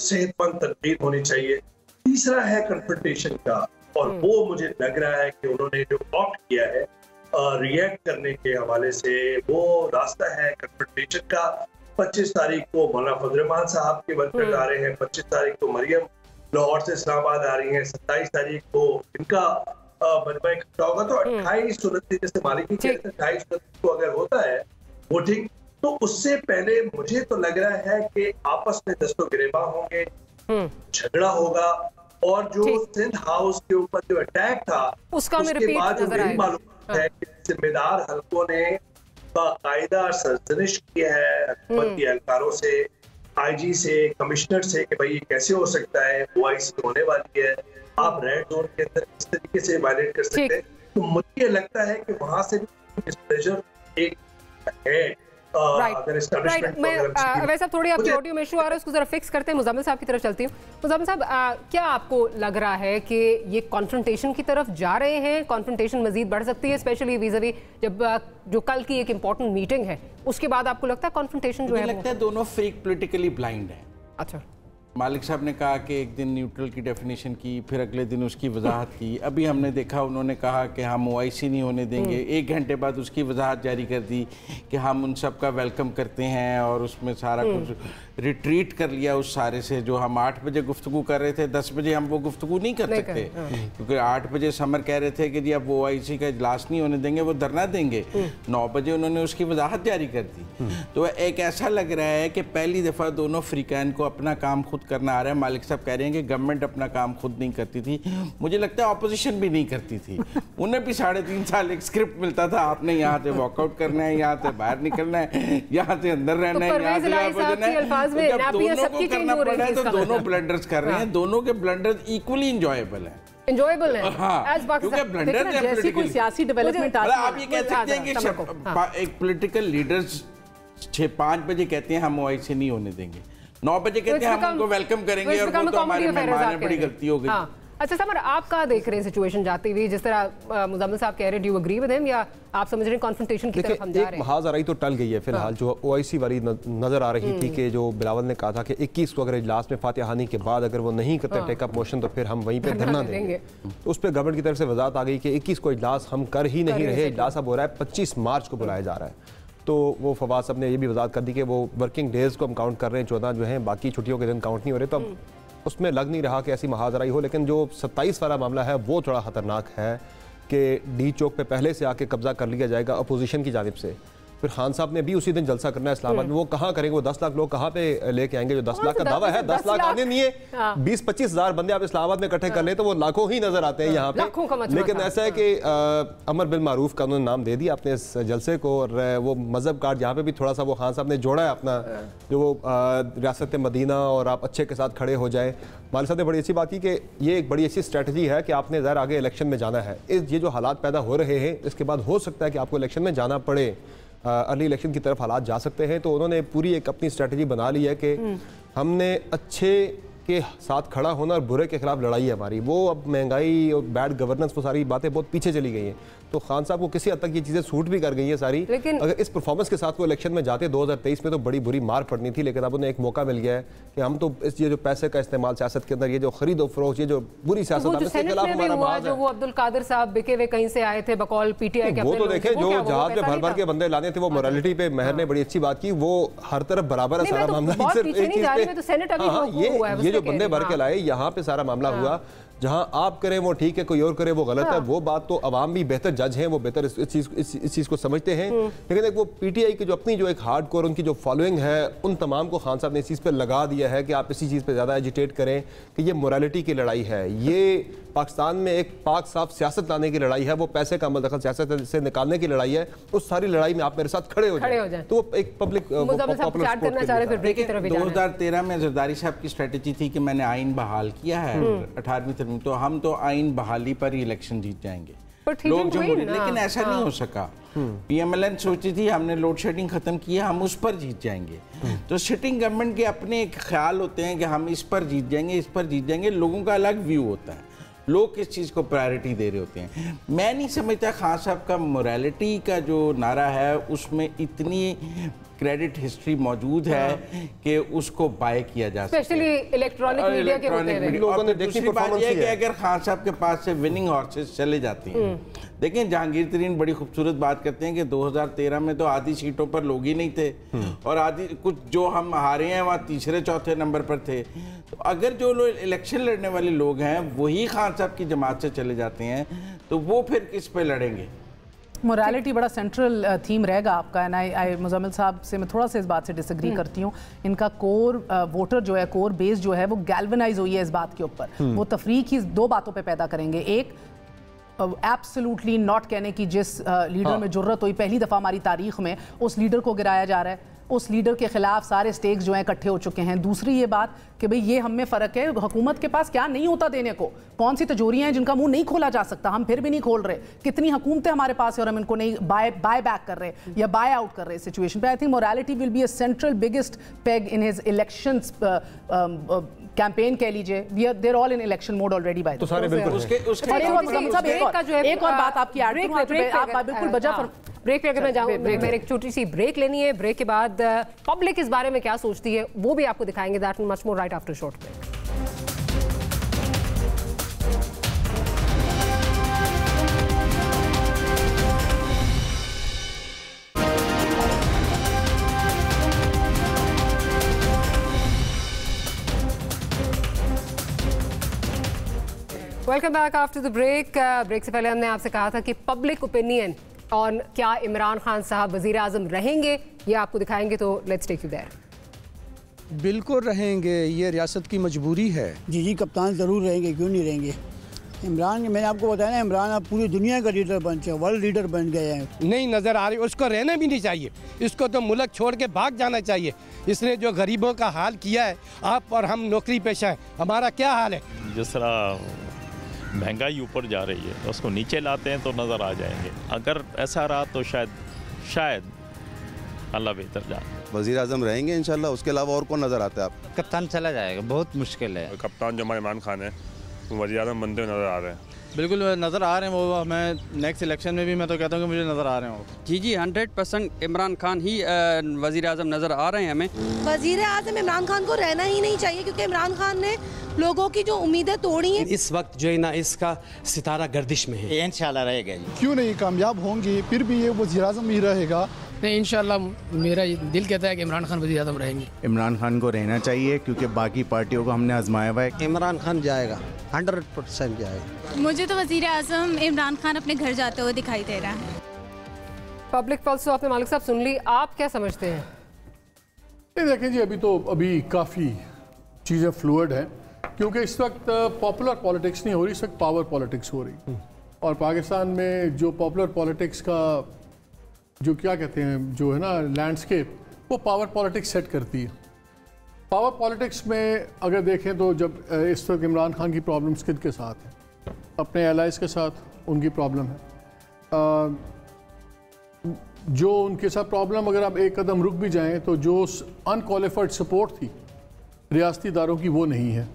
सेहतमंद तनकीद होनी चाहिए। तीसरा है कन्फ्रंटेशन का, और वो मुझे लग रहा है कि उन्होंने जो ऑप्ट किया है रिएक्ट करने के हवाले से, वो रास्ता है कन्फ्रंटेशन का। 25 तारीख को मौलाना फजल रहमान साहब के वर्कर्स आ रहे हैं, 25 तारीख को मरियम लाहौर से इस्लामाबाद आ रही हैं, 27 तारीख को इनका मजमा इकट्ठा होगा। तो 28 उनतीस, जैसे मालिकी कहते हैं, 28 उनतीस को अगर होता है वोटिंग, तो उससे पहले मुझे तो लग रहा है कि आपस में दस्तो गिरेबां होंगे, झगड़ा होगा, और जो सिंध हाउस के ऊपर जो अटैक था उसके बाद जो मेरी मालूम है कि जिम्मेदार हल्कों ने बाकायदा सरजनिश की है हुकूमत के एहलकारों से, आईजी से, कमिश्नर से, कि भाई ये कैसे हो सकता है, ओआईसी होने वाली है, आप रेड जोन के अंदर किस तरीके से वायलेट कर सकते हैं। तो मुझे ये लगता है कि वहां से प्रेशर एक है। वैसे थोड़ी आपकी ऑडियो में इशू आ रहा है, उसको जरा फिक्स करते हैं। मुज़म्मिल साहब की तरफ चलती हूँ। मुज़म्मिल साहब, क्या आपको लग रहा है कि ये कॉन्फ्रंटेशन की तरफ जा रहे हैं? कॉन्फ्रंटेशन मजीद बढ़ सकती है, स्पेशली वीज़ावी जब जो कल की एक इंपॉर्टेंट मीटिंग है उसके बाद आपको लगता है कॉन्फ्रंटेशन जो है? लगता है दोनों फेक पॉलिटिकली ब्लाइंड है। अच्छा, मालिक साहब ने कहा कि एक दिन न्यूट्रल की डेफिनेशन की, फिर अगले दिन उसकी वजाहत की। अभी हमने देखा उन्होंने कहा कि हम ओआईसी नहीं होने देंगे, 1 घंटे बाद उसकी वजाहत जारी कर दी कि हम उन सब का वेलकम करते हैं, और उसमें सारा कुछ रिट्रीट कर लिया उस सारे से। जो हम 8 बजे गुफ्तगू कर रहे थे, 10 बजे हम वो गुफ्तगू नहीं कर सकते, क्योंकि 8 बजे समर कह रहे थे कि जी अब वो ओआईसी का इजलास नहीं होने देंगे, वो धरना देंगे। 9 बजे उन्होंने उसकी वजाहत जारी कर दी। तो एक ऐसा लग रहा है कि पहली दफ़ा दोनों फ्रीकैन को अपना काम खुद करना आ रहा है। मालिक साहब कह रहे हैं कि गवर्नमेंट अपना काम खुद नहीं करती थी, मुझे लगता है ऑपोजिशन भी नहीं करती थी। उन्हें भी 3.5 साल एक स्क्रिप्ट मिलता था, आपने यहाँ से वॉकआउट करना है, यहाँ से बाहर निकलना है, यहाँ से अंदर रहना है, यहाँ से बाहर जाना है। जब दोनों को करना पड़ा है तो दोनों ब्लंडर्स कर रहे हैं, दोनों के ब्लंडर्स इक्वली इंजॉयबल हैं। इंजॉयबल है। हाँ, क्योंकि ब्लंडर जैसी कोई सियासी डेवलपमेंट आती है, आप ये कह सकते हैं कि एक पॉलिटिकल लीडर्स 5 बजे कहते हैं हम ओआईसी नहीं होने देंगे, 9 बजे कहते हैं हम उनको वेलकम करेंगे, और वो तो हमारे मेहमान में बड़ी गलती हो गई। अच्छा समर, आप कहाँ देख रहे हैं सिचुएशन जाती हुई? जिस तरह मुज़म्मिल साहब कह रहे हैं, do you agree with him, या आप समझ रहे हैं कॉन्फ्रंटेशन की तरफ हम जा रहे हैं? महाजराई तो टल गई है फिलहाल। जो ओआईसी वाली नजर आ रही थी कि जो बिलावल ने कहा था कि 21 को अगर इजलास में फातिहानी के बाद अगर वो नहीं करते टेकअप मोशन तो फिर हम वहीं पे धरना देंगे। तो उस पर गवर्नमेंट की तरफ से वजाहत आ गई कि 21 को इजलास हम कर ही नहीं रहे, इजलास अब हो रहा है 25 मार्च को बुलाया जा रहा है। तो वो फवाद साहब ने ये भी वजाहत कर दी कि वो वर्किंग डेज को हम काउंट कर रहे हैं, 14 जो हैं, बाकी छुट्टियों के दिन काउंट नहीं हो रहे। तो अब उसमें लग नहीं रहा कि ऐसी महाजराई हो। लेकिन जो 27 वाला मामला है वो थोड़ा ख़तरनाक है कि डी चौक पे पहले से आके कब्जा कर लिया जाएगा अपोजिशन की जानिब से। फिर खान साहब ने भी उसी दिन जलसा करना है इस्लामाबाद में। वो कहाँ करेंगे? वो 10 लाख लोग कहाँ पे लेके आएंगे? जो 10 लाख का दावा है, 10 लाख आने नहीं है, 20-25 हज़ार बंदे आप इस्लामाबाद में इकट्ठे कर ले तो वो लाखों ही नजर आते हैं यहाँ पे। लेकिन ऐसा है कि अमर बिल मारूफ का उन्होंने नाम दे दिया अपने इस जलसे को, और वो मजहब कार्ड यहाँ पे भी थोड़ा सा वो खान साहब ने जोड़ा है अपना, जो वो रियासत मदीना और आप अच्छे के साथ खड़े हो जाए। मालिक साहब ने बड़ी अच्छी बात की कि ये एक बड़ी अच्छी स्ट्रैटेजी है कि आपने ज़रा आगे इलेक्शन में जाना है। ये जो हालात पैदा हो रहे हैं इसके बाद हो सकता है कि आपको इलेक्शन में जाना पड़े, अर्ली इलेक्शन की तरफ हालात जा सकते हैं। तो उन्होंने पूरी एक अपनी स्ट्रैटेजी बना ली है कि हमने अच्छे के साथ खड़ा होना और बुरे के खिलाफ लड़ाई है हमारी। वो अब महंगाई और बैड गवर्नेंस, वो सारी बातें बहुत पीछे चली गई हैं। तो खान साहब को किसी हद तक ये चीज़ें सूट भी कर गई हैं सारी। लेकिन अगर इस परफॉर्मेंस के साथ वो इलेक्शन में जाते 2023 में तो बड़ी बुरी मार पड़नी थी, लेकिन अब उन्हें एक मौका मिल गया है कि हम तो इस ये जो पैसे का इस्तेमाल सियासत के अंदर, ये जो खरीदो फरोख्त, ये जो बुरी सियासत, वो अब्दुल कादिर साहब बिके हुए कहीं से आए थे बकौल पीटीआई के, वो तो देखे जो जहाज में भर भर के बंदे लाने थे, वो मोरालिटी पे महर ने बड़ी अच्छी बात की, वो हर तरफ बराबर है सारा मामला। ये जो बंदे भर के लाए, यहाँ पे सारा मामला हुआ। जहां आप करें वो ठीक है, कोई और करे वो गलत है, वो बात तो अवाम भी बेहतर जज हैं, वो बेहतर इस चीज़ को समझते हैं। लेकिन एक वो पीटीआई की जो अपनी जो एक हार्ड कोर उनकी जो फॉलोइंग है, उन तमाम को खान साहब ने इस चीज़ पर लगा दिया है कि आप इसी चीज़ पर ज़्यादा एजिटेट करें कि ये मोरालिटी की लड़ाई है, ये पाकिस्तान में एक पाक साफ सियासत लाने की लड़ाई है, वो पैसे का दखल सियासत से निकालने की लड़ाई है। उस सारी लड़ाई में आप मेरे साथ खड़े हो जाए तो वो एक पब्लिक 2013 में जरदारी साहब की स्ट्रेटेजी थी कि मैंने आइन बहाल किया है 18वीं तरमीम, तो हम तो आइन बहाली पर ही इलेक्शन जीत जाएंगे लोग जमहूरियत, लेकिन ऐसा नहीं हो सका। पीएमएलएन सोची थी हमने लोड शेडिंग खत्म किया, हम उस पर जीत जाएंगे। तो सिटिंग गवर्नमेंट के अपने एक ख्याल होते हैं कि हम इस पर जीत जाएंगे, इस पर जीत जाएंगे। लोगों का अलग व्यू होता है, लोग किस चीज़ को प्रायोरिटी दे रहे होते हैं। मैं नहीं समझता खान साहब का मोरालिटी का जो नारा है उसमें इतनी क्रेडिट हिस्ट्री मौजूद है कि उसको बाय किया जा सकता है, स्पेशली इलेक्ट्रॉनिक मीडिया के होते हैं। लोगों ने दूसरी बात यह है कि अगर खान साहब के पास से विनिंग हॉर्सेस चले जाती हैं, देखिए जहांगीर तरीन बड़ी खूबसूरत बात करते हैं कि 2013 में तो आधी सीटों पर लोग ही नहीं थे और आधी कुछ जो हम हारे हैं वहाँ तीसरे चौथे नंबर पर थे। तो अगर जो लोग इलेक्शन लड़ने वाले लोग हैं वही खान साहब की जमात से चले जाते हैं तो वो फिर किस पे लड़ेंगे। मोरालिटी बड़ा सेंट्रल थीम रहेगा आपका। एंड आई मुजम्मिल साहब से मैं थोड़ा सा इस बात से डिसएग्री करती हूँ। इनका कोर वोटर जो है, कोर बेस जो है वो गैल्वनाइज हुई है इस बात के ऊपर। वो तफरीक ही दो बातों पे पैदा करेंगे। एक, एब्सोल्युटली नॉट कहने की जिस लीडर में जुर्रत हुई पहली दफ़ा हमारी तारीख में, उस लीडर को गिराया जा रहा है, उस लीडर के खिलाफ सारे स्टेक्स जो हैं इकट्ठे हो चुके हैं। दूसरी ये बात कि भाई ये हम में फ़र्क है, हुकूमत के पास क्या नहीं होता देने को, कौन सी तिजोरियाँ हैं जिनका मुंह नहीं खोला जा सकता, हम फिर भी नहीं खोल रहे। कितनी हुकूमतें हमारे पास है और हम इनको नहीं बाय बैक कर रहे या बाय आउट कर रहे सिचुएशन पे। I think morality will be a central biggest peg in his election campaign कह लीजिए। They're all in election mode already बाय। तो सारे बिल्कुल एक और बात आपकी आप बिल्कुल बजा ब्रेक पे अगर मैं जाऊँ, मेरे एक छोटी सी ब्रेक लेनी है। ब्रेक के बाद पब्लिक इस बारे में क्या सोचती है वो भी आपको दिखाएंगे। That and much more right after short break. Welcome back after the break. Break से पहले हमने आपसे कहा था कि पब्लिक ओपिनियन और क्या इमरान खान साहब वजीर आजम रहेंगे ये आपको दिखाएंगे, तो लेट्स टेक यू देयर। बिल्कुल रहेंगे, ये रियासत की मजबूरी है। जी कप्तान ज़रूर रहेंगे, क्यों नहीं रहेंगे। इमरान, मैंने आपको बताया ना, इमरान अब पूरी दुनिया का लीडर बन चुके, वर्ल्ड लीडर बन गए हैं। नहीं नज़र आ रही, उसको रहना भी नहीं चाहिए, इसको तो मुल्क छोड़ के भाग जाना चाहिए। इसने जो गरीबों का हाल किया है, आप और हम नौकरी पेशा है, हमारा क्या हाल है। जिस तरह महंगाई ऊपर जा रही है तो उसको नीचे लाते हैं तो नज़र आ जाएंगे। अगर ऐसा रहा तो शायद अल्लाह बेहतर जाने। वज़ीर आज़म रहेंगे इंशाल्लाह, उसके अलावा और कौन नज़र आता है आप? कप्तान चला जाएगा, बहुत मुश्किल है। कप्तान जो हमारे इमरान खान है वज़ीर आज़म बनते हुए नज़र आ रहे हैं। बिल्कुल नज़र आ रहे हैं वो। मैं नेक्स्ट इलेक्शन में भी मैं तो कहता हूँ कि मुझे नज़र आ रहे हैं। जी 100% इमरान खान ही वज़ीर आज़म नज़र आ रहे हैं हमें। वज़ीर आज़म इमरान खान को रहना ही नहीं चाहिए क्योंकि इमरान खान ने लोगों की जो उम्मीदें तोड़ी हैं। इस वक्त जो है ना इसका सितारा गर्दिश में है। इंशाल्लाह रहेगा। क्यों नहीं, कामयाब होंगी, फिर भी ये वज़ीर आज़म ही रहेगा। नहीं, इंशाल्लाह मेरा दिल कहता है कि इमरान खान वज़ीर आज़म रहेंगे। इमरान खान को रहना चाहिए क्योंकि बाकी पार्टियों को हमने आजमाया हुआ है। इमरान खान जाएगा, 100% जाएगा। मुझे तो वज़ीर आज़म इमरान खान अपने घर जाते हुए दिखाई दे रहा है। पब्लिक पल्स तो आपने मालिक साहब सुन ली, आप क्या समझते हैं? देखें जी, अभी काफ़ी चीज़ें फ्लूइड हैं क्योंकि इस वक्त पॉपुलर पॉलिटिक्स नहीं हो रही, इस वक्त पावर पॉलिटिक्स हो रही। और पाकिस्तान में जो पॉपुलर पॉलिटिक्स का जो क्या कहते हैं जो है ना लैंडस्केप, वो पावर पॉलिटिक्स सेट करती है। पावर पॉलिटिक्स में अगर देखें तो जब इस वक्त इमरान खान की प्रॉब्लम्स किद के साथ है, अपने एलाइज के साथ उनकी प्रॉब्लम है। जो उनके साथ प्रॉब्लम, अगर आप एक कदम रुक भी जाएं तो जो अनक्वालिफाइड सपोर्ट थी रियासती इदारों की वो नहीं है।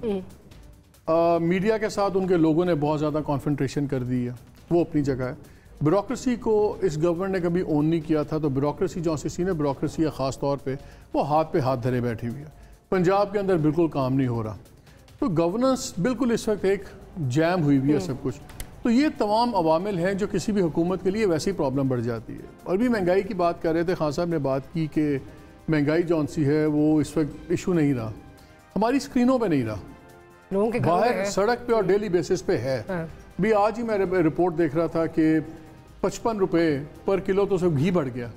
मीडिया के साथ उनके लोगों ने बहुत ज़्यादा कॉन्फ्रेंट्रेशन कर दी है, वो अपनी जगह है। ब्यूरोक्रेसी को इस गवर्नमेंट ने कभी ओन नहीं किया था, तो ब्यूरोक्रेसी जो सी ने ब्यूरोक्रेसी है ख़ास तौर पे वो हाथ पे हाथ धरे बैठी हुई है। पंजाब के अंदर बिल्कुल काम नहीं हो रहा, तो गवर्नेंस बिल्कुल इस वक्त एक जैम हुई हुई है सब कुछ। तो ये तमाम अवामिल हैं जो किसी भी हुकूमत के लिए वैसी प्रॉब्लम बढ़ जाती है। और भी महंगाई की बात कर रहे थे, खान साहब ने बात की कि महंगाई जौन सी है वो इस वक्त इशू नहीं रहा, हमारी स्क्रीनों पे नहीं रहा, लोगों के बाहर सड़क पे और डेली बेसिस पे है। भी आज ही मैं रिपोर्ट देख रहा था कि 55 रुपये पर किलो तो सब घी बढ़ गया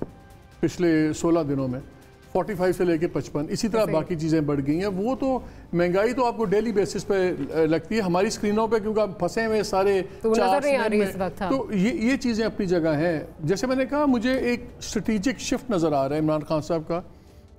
पिछले 16 दिनों में, 45 से लेके 55, इसी तरह बाकी चीज़ें बढ़ गई हैं। वो तो महंगाई तो आपको डेली बेसिस पे लगती है, हमारी स्क्रीनों पे क्योंकि आप फंसे हुए सारे तो ये चीज़ें अपनी जगह हैं। जैसे मैंने कहा, मुझे एक स्ट्रेटेजिक शिफ्ट नज़र आ रहा है इमरान खान साहब का,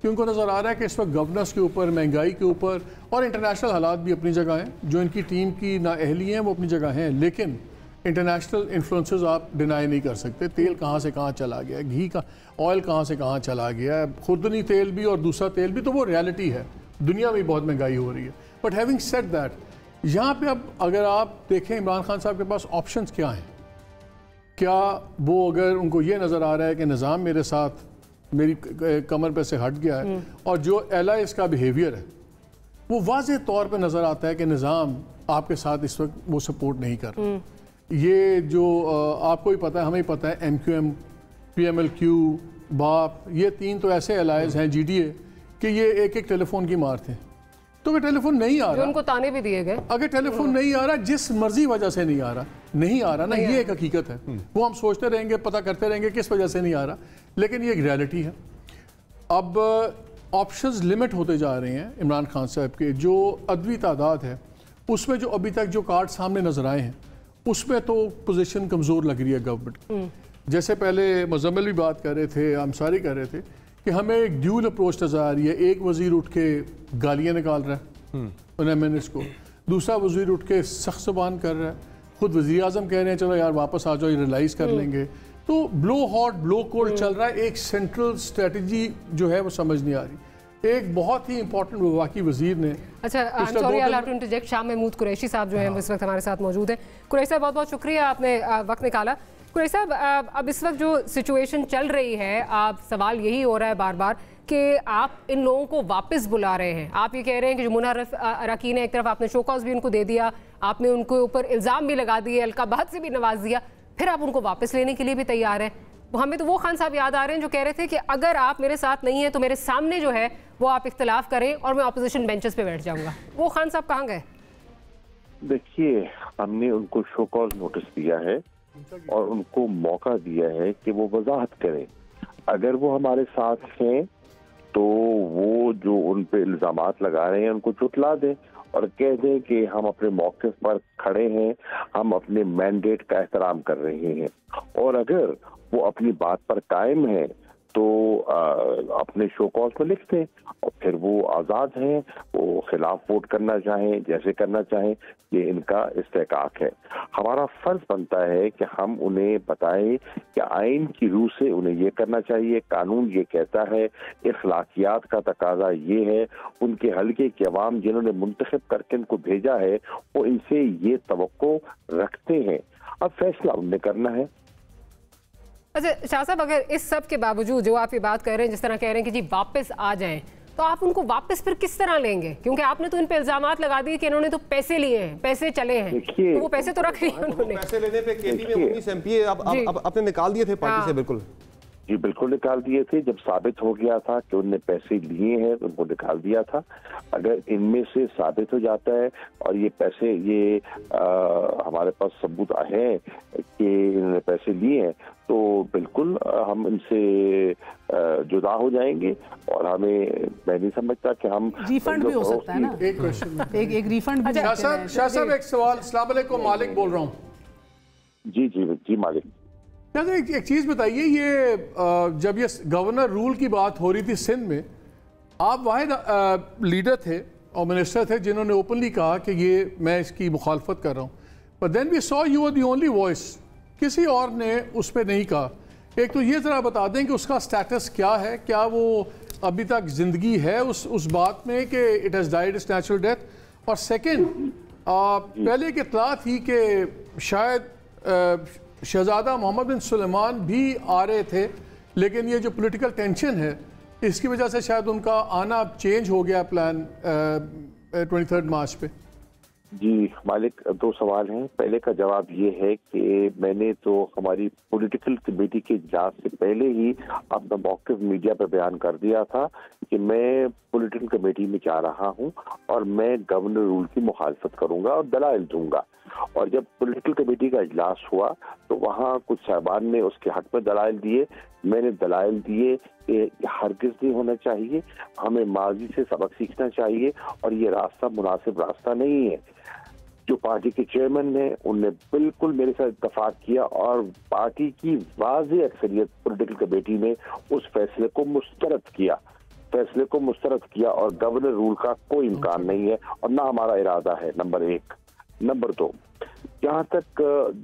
कि उनको नज़र आ रहा है कि इस वक्त गवर्नेंस के ऊपर, महंगाई के ऊपर और इंटरनेशनल हालात भी अपनी जगह हैं, जो इनकी टीम की नाअहली हैं वो अपनी जगह हैं, लेकिन इंटरनेशनल इन्फ्लुएंसेस आप डिनाई नहीं कर सकते। तेल कहाँ से कहाँ चला गया, घी का ऑयल कहाँ से कहाँ चला गया, खुर्दनी तेल भी और दूसरा तेल भी, तो वो रियलिटी है, दुनिया में बहुत महंगाई हो रही है। बट हैविंग सेड दैट, यहाँ पे अब अगर आप देखें इमरान खान साहब के पास ऑप्शंस क्या हैं, क्या वो अगर उनको ये नज़र आ रहा है कि निज़ाम मेरे साथ मेरी कमर पे से हट गया है और जो एलाइज का बिहेवियर है वो वाज़ेह तौर पे नज़र आता है कि निज़ाम आपके साथ इस वक्त वो सपोर्ट नहीं कर रहा। ये जो आपको ही पता है, हमें ही पता है, MQM, PMLQ, बाप, ये तीन तो ऐसे एलाइज हैं, GDA, कि ये एक एक टेलीफोन की मार थे। तो अगर टेलीफोन नहीं आ रहा, उनको ताने भी दिए गए, अगर टेलीफोन नहीं आ रहा, जिस मर्जी वजह से नहीं आ रहा ना, ये एक हकीकत है। वो हम सोचते रहेंगे, पता करते रहेंगे किस वजह से नहीं आ रहा, लेकिन ये एक रियलिटी है। अब ऑप्शंस लिमिट होते जा रहे हैं इमरान खान साहब के, जो अदवी तादाद है उसमें जो अभी तक जो कार्ड सामने नजर आए हैं उसमें तो पोजीशन कमज़ोर लग रही है गवर्नमेंट। जैसे पहले मुजम्मिल भी बात कर रहे थे, अंसारी कर रहे थे कि हमें एक ड्यूल अप्रोच नजर आ रही है। एक वजीर उठ के गालियाँ निकाल रहा है उन MNS को, दूसरा वजीर उठ के सख्त ज़बान कर रहा है, खुद वज़ीर आज़म कह रहे हैं चलो यार वापस आ जाओ, रियलाइज़ कर लेंगे। तो ब्लो हॉट ब्लो कोल्ड चल रहा है, एक सेंट्रल स्ट्रेटजी जो है वो समझ नहीं आ रही। एक बहुत ही इंपॉर्टेंट वफाकी वजीर ने, अच्छा sorry I have to interject, Shah Mahmood Qureshi साहब जो हैं वो इस वक्त हमारे साथ मौजूद हैं। कुरैशी साहब बहुत बहुत शुक्रिया, आपने वक्त निकाला। कुरैशी साहब, अब इस वक्त जो सिचुएशन चल रही है, आप सवाल यही हो रहा है बार बार कि आप इन लोगों को वापस बुला रहे हैं। आप ये कह रहे हैं कि जो मुनर्रफ अरकान है, एक तरफ आपने शोकॉज भी उनको दे दिया, आपने उनके ऊपर इल्ज़ाम भी लगा दिए, अलकाबाद से भी नवाज दिया, फिर आप उनको वापस लेने के लिए भी तैयार हैं। हमें तो वो खान साहब याद आ रहे हैं जो कह रहे थे कि अगर आप मेरे साथ नहीं हैं तो मेरे सामने जो है वो आप इख्तिलाफ करें और मैं अपोजिशन बेंचेस पे बैठ जाऊंगा। वो खान साहब कहाँ गए? देखिए, हमने उनको शो कॉज नोटिस दिया है और उनको मौका दिया है कि वो वजाहत करें। अगर वो हमारे साथ हैं तो वो जो उन पे इल्जामात लगा रहे हैं उनको चुटला दें और कह दें कि हम अपने मौके पर खड़े हैं, हम अपने मैंडेट का एहतराम कर रहे हैं। और अगर वो अपनी बात पर कायम है तो अपने शो कॉज में लिख दें और फिर वो आज़ाद हैं, वो खिलाफ वोट करना चाहें, जैसे करना चाहें, ये इनका इस्तेकाक है। हमारा फर्ज बनता है कि हम उन्हें बताएं कि आइन की रूह से उन्हें ये करना चाहिए, कानून ये कहता है, इखलाकियात का तकाजा ये है। उनके हल्के के अवाम जिन्होंने मुंतखब करके इनको भेजा है वो इनसे ये तवक्को रखते हैं, अब फैसला उन्हें करना है। अच्छा शाह साहब, अगर इस सब के बावजूद जो आप ये बात कर रहे हैं, जिस तरह कह रहे हैं कि जी वापस आ जाएं, तो आप उनको वापस फिर किस तरह लेंगे? क्योंकि आपने तो इन पे इल्जामात लगा दिए कि इन्होंने तो पैसे लिए हैं, पैसे चले हैं, तो वो पैसे तो रख लिए उन्होंने। पैसे लेने पे केपी में 19 MP अब आपने निकाल दिए थे पार्टी से? बिल्कुल जी, बिल्कुल निकाल दिए थे। जब साबित हो गया था कि उनने पैसे लिए हैं तो उनको निकाल दिया था। अगर इनमें से साबित हो जाता है और ये पैसे हमारे पास सबूत है कि इन्होंने पैसे लिए हैं तो बिल्कुल हम इनसे जुदा हो जाएंगे और मैं नहीं समझता कि हम रिफंड भी हो सकता है ना। एक क्वेश्चन, एक रिफंड भी। शाह साहब एक सवाल। अस्सलाम वालेकुम, मालिक बोल रहा हूँ। जी जी जी मालिक। एक चीज़ बताइए, ये जब ये गवर्नर रूल की बात हो रही थी सिंध में, आप वाहिद लीडर थे और मिनिस्टर थे जिन्होंने ओपनली कहा कि ये मैं इसकी मुखालफत कर रहा हूँ, but then we saw you are the only voice, किसी और ने उस पर नहीं कहा। एक तो ये ज़रा बता दें कि उसका स्टेटस क्या है, क्या वो अभी तक जिंदगी है उस बात में कि it has died it's natural death, और सेकंड पहले की इत्तला थी कि शायद शहजादा मोहम्मद बिन सुलेमान भी आ रहे थे, लेकिन ये जो पॉलिटिकल टेंशन है इसकी वजह से शायद उनका आना चेंज हो गया प्लान 23 मार्च पे। जी मालिक, दो सवाल हैं। पहले का जवाब ये है कि मैंने तो हमारी पॉलिटिकल कमेटी के इजलास से पहले ही अपना मौक़िफ़ मीडिया पर बयान कर दिया था कि मैं पॉलिटिकल कमेटी में जा रहा हूं और मैं गवर्नर रूल की मुखालफत करूंगा और दलाइल दूंगा। और जब पॉलिटिकल कमेटी का इजलास हुआ तो वहाँ कुछ साहबान ने उसके हक में दलाइल दिए, मैंने दलाइल दिए कि हरगिज़ नहीं होना चाहिए, हमें माजी से सबक सीखना चाहिए और ये रास्ता मुनासिब रास्ता नहीं है। जो पार्टी के चेयरमैन ने उनने बिल्कुल मेरे साथ इत्तफाक किया और पार्टी की वाज़ेह अक्सरियत पॉलिटिकल कमेटी ने उस फैसले को मुस्तरद किया और गवर्नर रूल का कोई इम्कान नहीं है और ना हमारा इरादा है, नंबर 1। नंबर 2, जहाँ तक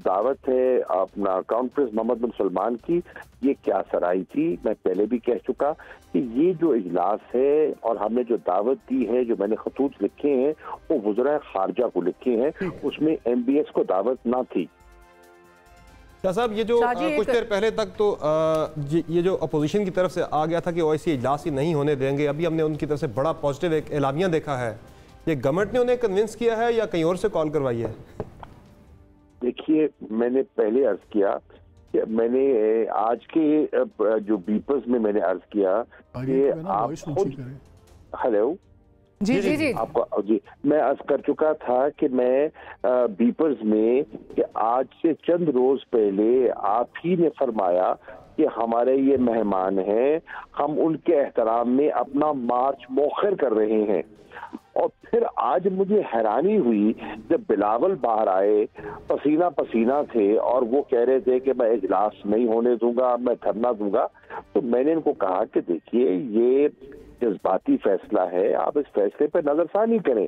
दावत है अपना क्राउन प्रिंस मोहम्मद बिन सलमान की, ये क्या सराई थी। मैं पहले भी कह चुका कि ये जो इजलास है और हमने जो दावत दी है, जो मैंने खतूत लिखे हैं वो वज़राए खारजा को लिखे हैं, उसमें MBS को दावत ना थी। साहब ये जो कुछ देर पहले तक तो ये जो अपोजिशन की तरफ से आ गया था कि OIC इजलास ही नहीं होने देंगे, अभी हमने उनकी तरफ से बड़ा पॉजिटिव एक एलामिया देखा है। ये गवर्नमेंट ने उन्हें कन्विंस किया है या कहीं और से कॉल करवाई है? देखिए, मैंने पहले अर्ज किया कि मैंने आज के जो बीपर्स में मैंने अर्ज किया कि आप खुद, हेलो जी आपको जी मैं अर्ज कर चुका था कि मैं बीपर्स में कि आज से चंद रोज पहले आप ही ने फरमाया कि हमारे ये मेहमान हैं, हम उनके एहतराम में अपना मार्च मौखर कर रहे हैं। और फिर आज मुझे हैरानी हुई जब बिलावल बाहर आए, पसीना पसीना थे और वो कह रहे थे कि मैं इजलास नहीं होने दूंगा, मैं धरना दूंगा। तो मैंने इनको कहा कि देखिए, ये जज्बाती फैसला है, आप इस फैसले पर नजरसानी करें।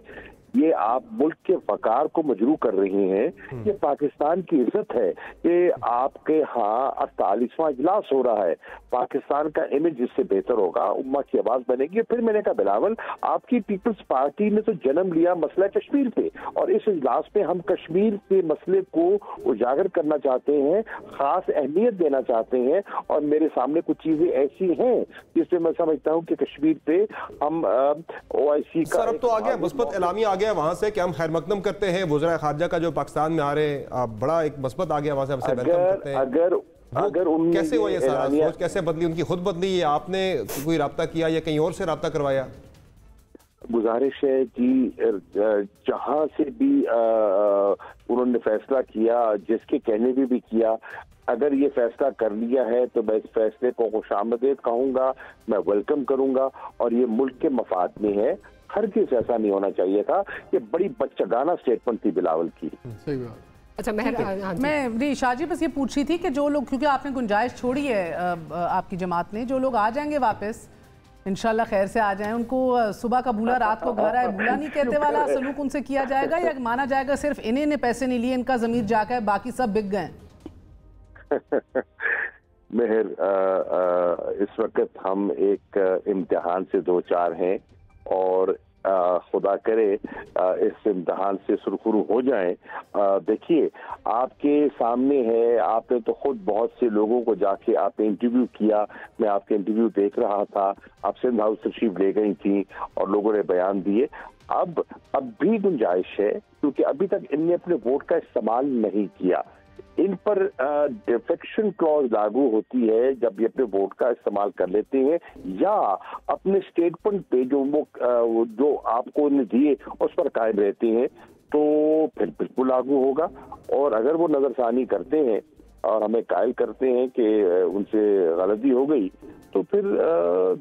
ये आप मुल्क के वकार को मजरू कर रही हैं। ये पाकिस्तान की इज्जत है कि आपके यहाँ 48वां इजलास हो रहा है। पाकिस्तान का इमेज जिससे बेहतर होगा, उम्मा की आवाज बनेगी। फिर मैंने कहा बिलावल, आपकी पीपल्स पार्टी ने तो जन्म लिया मसला कश्मीर पे, और इस इजलास पे हम कश्मीर के मसले को उजागर करना चाहते हैं, खास अहमियत देना चाहते हैं। और मेरे सामने कुछ चीजें ऐसी हैं जिससे मैं समझता हूँ कि कश्मीर पे हम OIC का अब तो आ गया मुस्बत एलामिया आ गया वहां से कि हम खैर मकदम करते हैं। वज़राए खारजा का जो पाकिस्तान में आ रहे हैं, बड़ा एक मस्बत आ गया वहां से, हमसे वेलकम करते हैं। अगर कैसे हुआ ये सारा सोच, कैसे बदली उनकी, खुद बदली या आपने कोई राब्ता किया या कहीं और से राब्ता करवाया? गुजारिश है जी, जहां से भी उन्होंने फैसला किया, जिसके कहने भी किया, अगर ये फैसला कर लिया है तो मैं इस फैसले को खुशामदीद कहूंगा, मैं वेलकम करूंगा और ये मुल्क के मफाद में है। हर किस ऐसा नहीं होना चाहिए था। ये बड़ी बच्चागाना स्टेटमेंट थी बिलावल की। सही बात। अच्छा मैं शाहजी बस ये पूछ रही थी कि जो लोग, क्योंकि आपने गुंजाइश छोड़ी है आपकी जमात ने, जो लोग आ जाएंगे वापस इंशाल्लाह खैर से आ जाएं, उनको सुबह का भूला रात को घर आए भूला नहीं कहते वाला सलूक उनसे किया जाएगा, या माना जाएगा सिर्फ इन्हें ने पैसे नहीं लिए, इनका ज़मीर जाकर बाकी सब बिक गए? मेहर, इस वक्त हम एक इम्तिहान से दो चार हैं और खुदा करे इस इम्तिहान से सुरखुरू हो जाएं। देखिए, आपके सामने है, आपने तो खुद बहुत से लोगों को जाके आपने इंटरव्यू किया, मैं आपके इंटरव्यू देख रहा था, आप सिंध हाउस तशरीफ ले गई थी और लोगों ने बयान दिए। अब भी गुंजाइश है, क्योंकि अभी तक इनने अपने वोट का इस्तेमाल नहीं किया। इन पर डिफेक्शन क्लॉज लागू होती है जब ये अपने वोट का इस्तेमाल कर लेते हैं या अपने स्टेटमेंट पे जो आपको उन्हें दिए उस पर कायम रहते हैं, तो फिर बिल्कुल लागू होगा। और अगर वो नजरसानी करते हैं और हमें कायल करते हैं कि उनसे गलती हो गई, तो फिर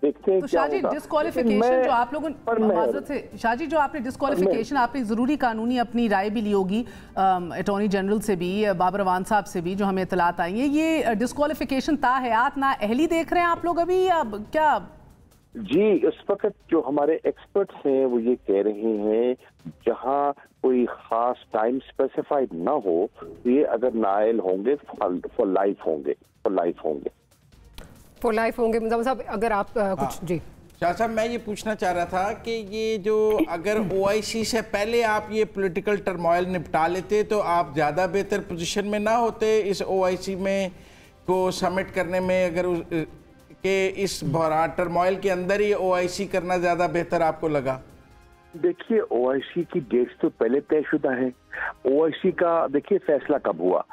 देखते हैं तो क्या होगा। डिस्क्वालिफिकेशन जो आप लोगों माजरत से शाहजी, जो आपने डिस्क्वालिफिकेशन, आपने जरूरी कानूनी अपनी राय भी ली होगी अटॉर्नी जनरल से भी, बाबर अवान साहब से भी, जो हमें इतलात आई है, ये डिस्क्वालिफिकेशन ताहयात ना अहली देख रहे हैं आप लोग अभी, या क्या? जी, इस वक्त जो हमारे एक्सपर्ट्स हैं वो ये कह रहे हैं जहां कोई खास टाइम स्पेसिफाइड ना हो, ये अगर नायल होंगे फॉर लाइफ होंगे। फॉर लाइफ होंगे। मुंतज़िम साहब, अगर आप कुछ जी शाह साहब, मैं ये पूछना चाह रहा था कि ये जो अगर ओआईसी से पहले आप ये पॉलिटिकल टर्मोइल निपटा लेते तो आप ज़्यादा बेहतर पोजीशन में ना होते इस ओआईसी में को समिट करने में, अगर कि इस बहरान टर्मोइल के अंदर ही ओआईसी करना ज़्यादा बेहतर आपको लगा? देखिए, ओआईसी की डेट्स तो पहले तयशुदा है। ओआईसी का देखिए फैसला कब हुआ,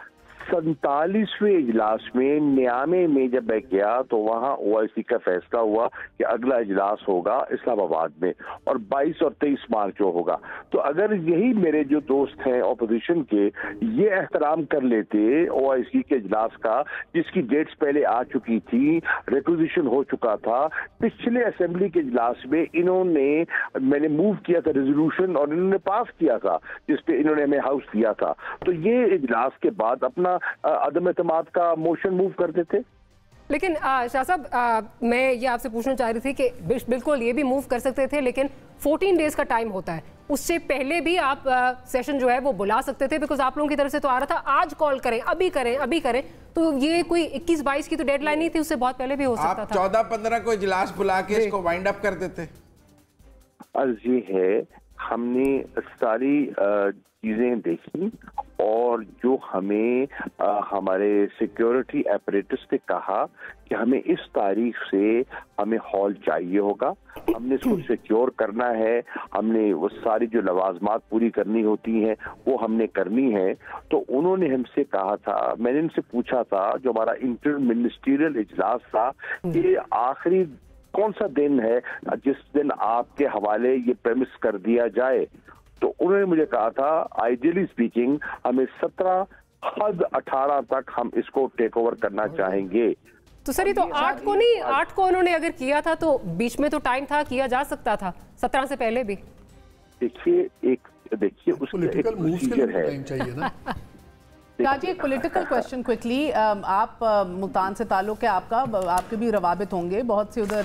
47वें इजलास में नियामे में जब मैं गया तो वहाँ ओआईसी का फैसला हुआ कि अगला इजलास होगा इस्लामाबाद में और 22 और 23 मार्च को होगा। तो अगर यही मेरे जो दोस्त हैं ऑपोजिशन के ये एहतराम कर लेते ओआईसी के इजलास का, जिसकी डेट्स पहले आ चुकी थी, रिक्विजिशन हो चुका था, पिछले असेंबली के इजलास में मैंने मूव किया था रेजोल्यूशन और इन्होंने पास किया था जिसपे इन्होंने हमें हाउस दिया था, तो ये इजलास के बाद अपना अदम एतमाद का मोशन मूव करते थे। लेकिन शाह साहब, मैं ये आपसे पूछना चाह रही थी कि बिल्कुल ये भी मूव कर सकते थे, लेकिन 14 डेज का टाइम होता है, उससे पहले भी आप सेशन जो है वो बुला सकते थे, बिकॉज आप लोगों की तरफ से तो आ रहा था आज कॉल करें, अभी करें, अभी करें, तो ये कोई 21-22 की तो डेडलाइन नहीं थी, उससे बहुत पहले भी हो सकता था। 14-15 को इजलास बुला के इसको वाइंड अप कर देते। अर्ज ये है, हमने सारी चीजें देखी और जो हमें हमारे सिक्योरिटी अपरेटस ने कहा कि हमें इस तारीख से हमें हॉल चाहिए होगा, हमने इसको सिक्योर करना है, हमने वो सारी जो लवाजमात पूरी करनी होती हैं वो हमने करनी है। तो उन्होंने हमसे कहा था, मैंने इनसे पूछा था जो हमारा इंटर मिनिस्ट्रियल इजलास था कि आखिरी कौन सा दिन है जिस दिन आपके हवाले ये प्रेमिस कर दिया जाए, तो उन्होंने मुझे कहा था आइडियली स्पीकिंग हमें 17 हद 18 तक हम इसको टेक ओवर करना चाहेंगे। तो सर ये तो 8 को नहीं, 8 को उन्होंने अगर किया था तो बीच में तो टाइम था, किया जा सकता था 17 से पहले भी। देखिए उसका एक प्रोसीजर है। राजी, एक पॉलिटिकल क्वेश्चन क्विकली, आप मुल्तान से ताल्लुक है आपका, आपके भी रवाबित होंगे, बहुत से उधर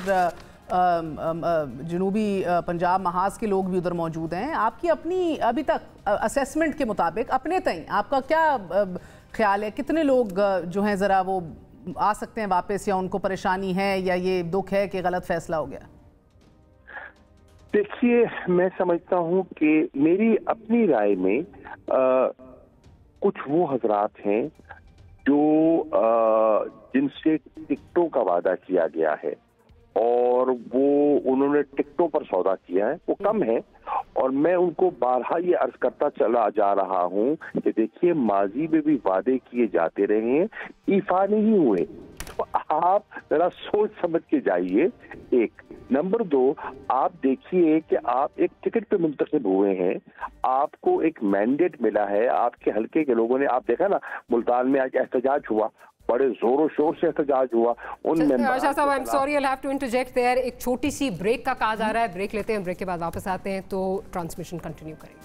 जनूबी पंजाब महाज के लोग भी उधर मौजूद हैं, आपकी अपनी अभी तक असेसमेंट के मुताबिक अपने तय आपका क्या ख्याल है, कितने लोग जो हैं ज़रा वो आ सकते हैं वापस, या उनको परेशानी है या ये दुख है कि गलत फैसला हो गया? देखिए, मैं समझता हूँ कि मेरी अपनी राय में कुछ वो हजरात हैं जो जिनसे टिकटों का वादा किया गया है और वो उन्होंने टिकटों पर सौदा किया है, वो कम है, और मैं उनको बारहा ये अर्ज करता चला जा रहा हूँ कि देखिए माजी में भी वादे किए जाते रहे हैं, ईफा नहीं हुए, तो आप जरा सोच समझ के जाइए। एक नंबर 2, आप देखिए कि आप एक टिकट पे मुंतखब हुए हैं, आपको एक मैंडेट मिला है, आपके हल्के के लोगों ने, आप देखा ना मुल्तान में आज एहतजाज हुआ, बड़े जोरों शोर से एहतजाज हुआ। शाह साहब, I am sorry, I have to interject there, एक छोटी सी ब्रेक का कहा जा रहा है, ब्रेक लेते हैं, ब्रेक के बाद वापस आते हैं तो ट्रांसमिशन कंटिन्यू करेंगे।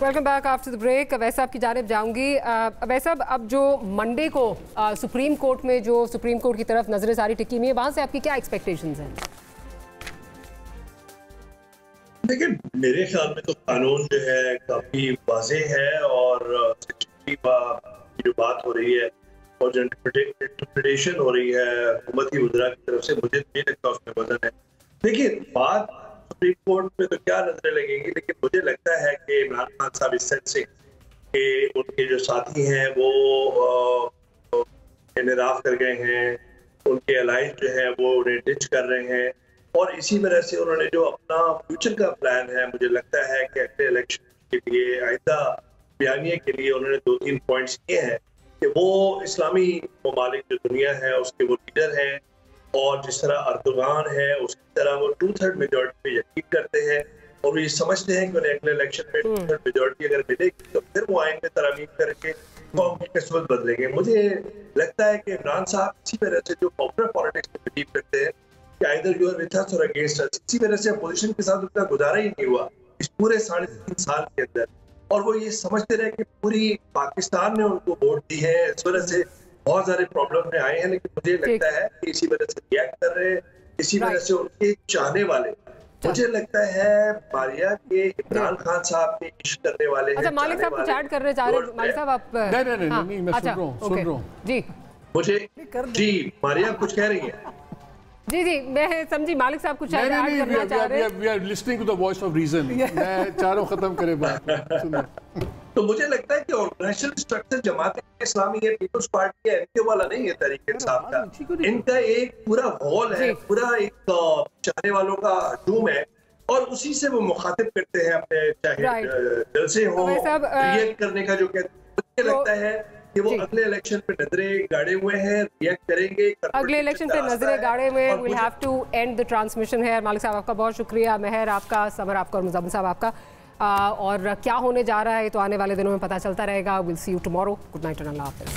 Welcome back after the break. Awais साहब की जानिब जाऊंगी। अवैस साहब, अब जो मंडे को सुप्रीम कोर्ट में जो सुप्रीम कोर्ट की तरफ नजरें सारी टिकी हुई है, वहां से आपकी क्या एक्सपेक्टेशंस हैं? देखिए, मेरे ख्याल में तो कानून जो है काफी वाज़ेह है और जो बात हो रही है और जो इंटरप्रिटेशन हो रही है हुकूमती वज़रा की तरफ से, मुझे नहीं लगता उसमें वजन है। देखिए, बात सुप्रीम कोर्ट में तो क्या नजरें लगेंगी, लेकिन मुझे लगता है कि इमरान खान साहब इस सेंस से कि उनके जो साथी हैं वो इनराफ कर गए हैं, उनके अलाइज जो हैं वो उन्हें डिच कर रहे हैं, और इसी वजह से उन्होंने जो अपना फ्यूचर का प्लान है, मुझे लगता है कि अगले इलेक्शन के लिए, आइंदा बयानिए के लिए उन्होंने 2-3 पॉइंट्स किए हैं कि वो इस्लामी ममालिक जो दुनिया है उसके वो लीडर हैं, और जिस तरह अर्दोगान है उसी तरह वो 2/3 मेजॉरिटी पे यकीन करते हैं, और वो ये समझते हैं कि उन्हें अगले इलेक्शन में 2/3 मेजॉरिटी अगर मिलेगी तो फिर वो आइन में तरमीम करके कौम की किस्मत बदलेंगे। मुझे लगता है कि इमरान साहब इसी वजह से जो पॉपुलर पॉलिटिक्स में बिलीव करते हैं कि either you are with us और अगेंस्ट अस, इसी वजह से अपोजिशन के साथ उनका गुजारा ही नहीं हुआ इस पूरे 3.5 साल के अंदर, और वो ये समझते रहे कि पूरी पाकिस्तान ने उनको वोट दी है, इस वजह से बहुत सारे प्रॉब्लम में आए हैं, लेकिन मुझे लगता है कि इसी वजह से रिएक्ट कर रहे हैं, इसी वजह से उनके चाहने वाले, मुझे लगता है मारिया के इमरान खान साहब के इश्क करने वाले हैं। अच्छा, मालिक साहब कुछ ऐड करने चाह रहे हैं? मालिक साहब आप नहीं, मैं सुन रहा हूँ जी। मुझे जी मारिया कुछ कह रही है? जी मैं समझी मालिक साहब कुछ ऐड करना चाह रहे हैं। We are listening to the voice of reason. मैं चाह रहा हूं खत्म करें बात। तो मुझे लगता है कि ऑर्गेनाइजेशन स्ट्रक्चर जमात इस्लामी है, पीपल्स पार्टी है, इनके वाला नहीं है तहरीक इंसाफ का। इनका एक पूरा हॉल है, पूरा एक चाहने वालों का हजूम है, और उसी से वो मुखातिब करते हैं अपने, चाहे जलसे हो, रिएक्ट करने का जो कहते हैं। मुझे लगता है कि वो अगले इलेक्शन पे नजरें गाड़े हुए हैं, रिएक्ट करेंगे। अगले इलेक्शन पे नजरें गाड़े हुए हैं। We'll have to end the transmission है। मालिक साहब आपका बहुत शुक्रिया, महर आपका, समर आपका और मुज़म्मिल साहब आपका। और क्या होने जा रहा है तो आने वाले दिनों में पता चलता रहेगा। We'll see you tomorrow. Good night and अल्लाह हाफ़िज़।